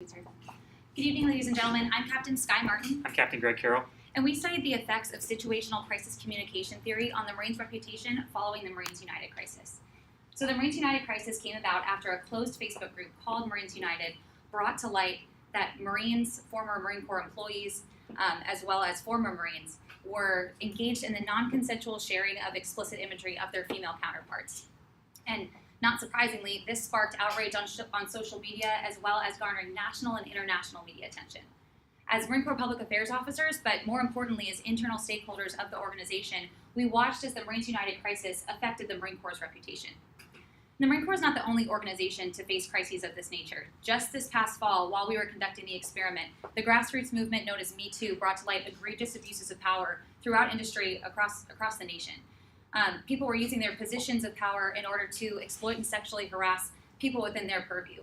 Good evening, ladies and gentlemen. I'm Captain Sky Martin. I'm Captain Greg Carroll. And we studied the effects of situational crisis communication theory on the Marines' reputation following the Marines United crisis. So the Marines United crisis came about after a closed Facebook group called Marines United brought to light that Marines, former Marine Corps employees, as well as former Marines, were engaged in the non-consensual sharing of explicit imagery of their female counterparts. And not surprisingly, this sparked outrage on social media as well as garnering national and international media attention. As Marine Corps public affairs officers, but more importantly as internal stakeholders of the organization, we watched as the Marines United crisis affected the Marine Corps' reputation. The Marine Corps is not the only organization to face crises of this nature. Just this past fall, while we were conducting the experiment, the grassroots movement known as Me Too brought to light egregious abuses of power throughout industry across the nation. People were using their positions of power in order to exploit and sexually harass people within their purview.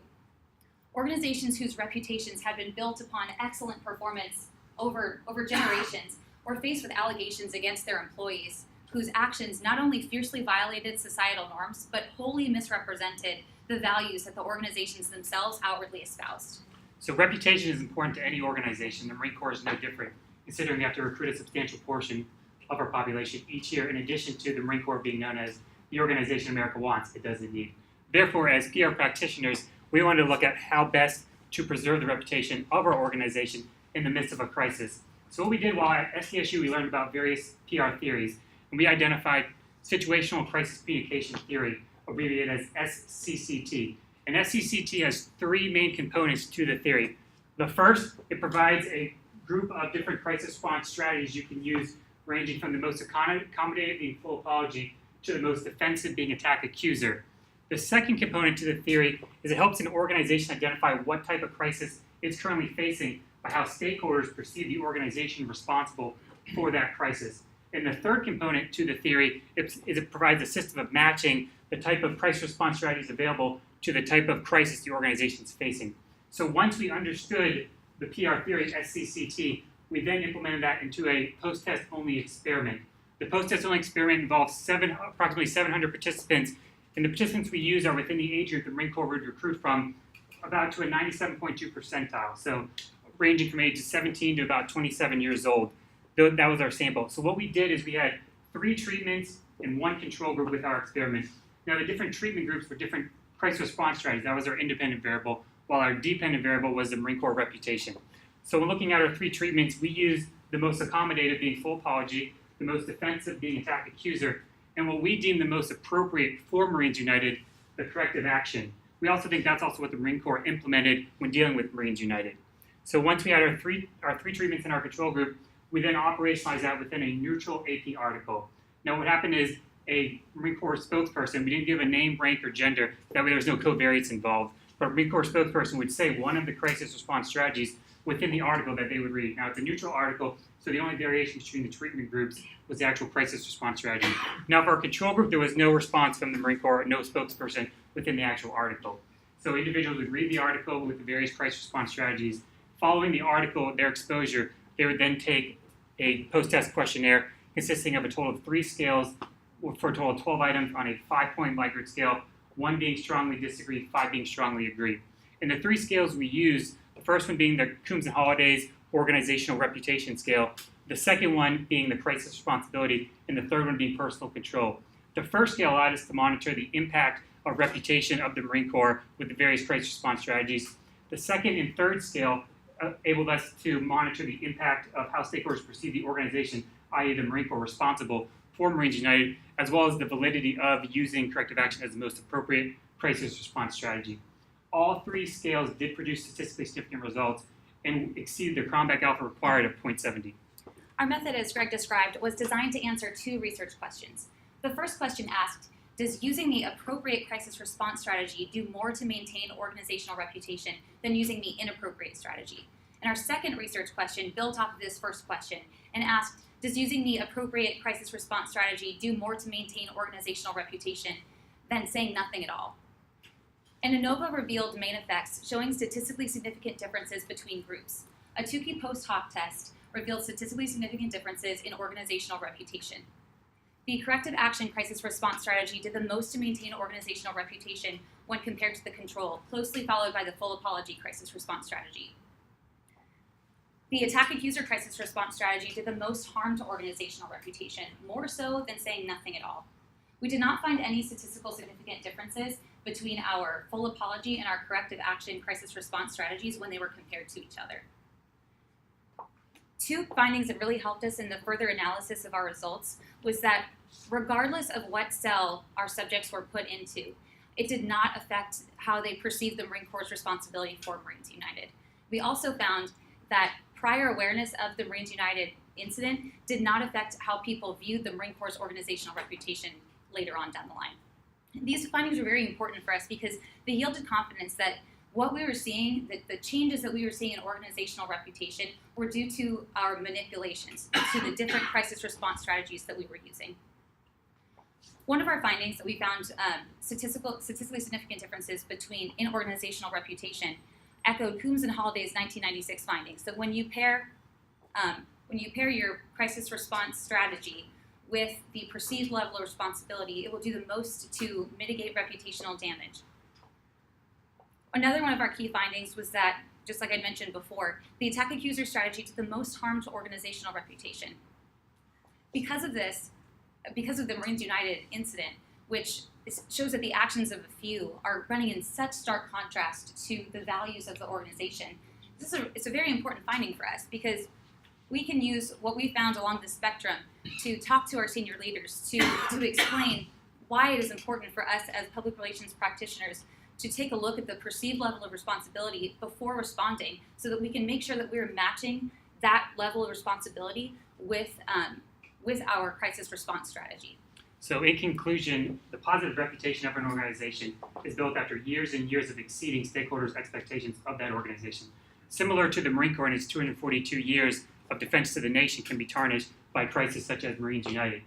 Organizations whose reputations had been built upon excellent performance over generations were faced with allegations against their employees whose actions not only fiercely violated societal norms, but wholly misrepresented the values that the organizations themselves outwardly espoused. So reputation is important to any organization. The Marine Corps is no different, considering we have to recruit a substantial portion of our population each year, in addition to the Marine Corps being known as the organization America wants, it doesn't need. Therefore, as PR practitioners, we wanted to look at how best to preserve the reputation of our organization in the midst of a crisis. So what we did while at SDSU, we learned about various PR theories, and we identified situational crisis communication theory, abbreviated as scct. And scct has three main components to the theory. The first, it provides a group of different crisis response strategies you can use, ranging from the most accommodative being full apology to the most defensive being attack accuser. The second component to the theory is it helps an organization identify what type of crisis it's currently facing by how stakeholders perceive the organization responsible for that crisis. And the third component to the theory is it provides a system of matching the type of crisis response strategies available to the type of crisis the organization is facing. So once we understood the PR theory SCCT, we then implemented that into a post-test only experiment. The post-test only experiment involves approximately 700 participants, and the participants we use are within the age group the Marine Corps would recruit from, about to a 97.2 percentile, so ranging from ages 17 to about 27 years old. That was our sample. So what we did is we had 3 treatments and 1 control group with our experiment. Now the different treatment groups were different crisis response strategies. That was our independent variable, while our dependent variable was the Marine Corps reputation. So when looking at our 3 treatments, we used the most accommodative being full apology, the most defensive being attack accuser, and what we deem the most appropriate for Marines United, the corrective action. We also think that's also what the Marine Corps implemented when dealing with Marines United. So once we had our three treatments in our control group, we then operationalized that within a neutral AP article. Now what happened is a Marine Corps spokesperson, we didn't give a name, rank, or gender, that way there was no covariates involved, but a Marine Corps spokesperson would say one of the crisis response strategies within the article that they would read. Now, it's a neutral article, so the only variation between the treatment groups was the actual crisis response strategy. Now, for our control group, there was no response from the Marine Corps, no spokesperson within the actual article. So individuals would read the article with the various crisis response strategies. Following the article, their exposure, they would then take a post-test questionnaire consisting of a total of 3 scales for a total of 12 items on a 5-point Likert scale, 1 being strongly disagree, 5 being strongly agree. And the 3 scales we used, the first one being the Coombs and Hollidays organizational reputation scale, the second one being the crisis responsibility, and the third one being personal control. The first scale allowed us to monitor the impact of reputation of the Marine Corps with the various crisis response strategies. The second and third scale enabled us to monitor the impact of how stakeholders perceive the organization, i.e. the Marine Corps responsible for Marines United, as well as the validity of using corrective action as the most appropriate crisis response strategy. All 3 scales did produce statistically significant results and exceeded the Cronbach alpha required of 0.70. Our method, as Greg described, was designed to answer 2 research questions. The first question asked, does using the appropriate crisis response strategy do more to maintain organizational reputation than using the inappropriate strategy? And our second research question built off of this first question and asked, does using the appropriate crisis response strategy do more to maintain organizational reputation than saying nothing at all? And ANOVA revealed main effects showing statistically significant differences between groups. A Tukey post hoc test revealed statistically significant differences in organizational reputation. The corrective action crisis response strategy did the most to maintain organizational reputation when compared to the control, closely followed by the full apology crisis response strategy. The attack accuser crisis response strategy did the most harm to organizational reputation, more so than saying nothing at all. We did not find any statistical significant differences between our full apology and our corrective action crisis response strategies when they were compared to each other. Two findings that really helped us in the further analysis of our results was that regardless of what cell our subjects were put into, it did not affect how they perceived the Marine Corps' responsibility for Marines United. We also found that prior awareness of the Marines United incident did not affect how people viewed the Marine Corps' organizational reputation later on down the line. These findings were very important for us because they yielded confidence that what we were seeing, that the changes that we were seeing in organizational reputation were due to our manipulations, to the different crisis response strategies that we were using. One of our findings that we found statistically significant differences between in organizational reputation echoed Coombs and Holliday's 1996 findings. So when you pair your crisis response strategy with the perceived level of responsibility, it will do the most to mitigate reputational damage. Another one of our key findings was that, just like I mentioned before, the attack accuser strategy did the most harm to organizational reputation. Because of this, because of the Marines United incident, which shows that the actions of a few are running in such stark contrast to the values of the organization, it's a very important finding for us because we can use what we found along the spectrum to talk to our senior leaders, to explain why it is important for us as public relations practitioners to take a look at the perceived level of responsibility before responding so that we can make sure that we're matching that level of responsibility with our crisis response strategy. So in conclusion, the positive reputation of an organization is built after years and years of exceeding stakeholders' expectations of that organization. Similar to the Marine Corps in its 242 years of defense to the nation can be tarnished by a crisis such as Marines United.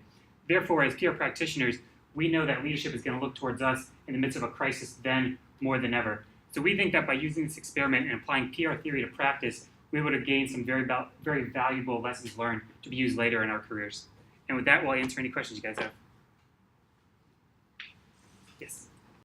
Therefore, as PR practitioners, we know that leadership is going to look towards us in the midst of a crisis then more than ever. So we think that by using this experiment and applying PR theory to practice, we would have gained some very valuable lessons learned to be used later in our careers. And with that, we'll answer any questions you guys have. Yes.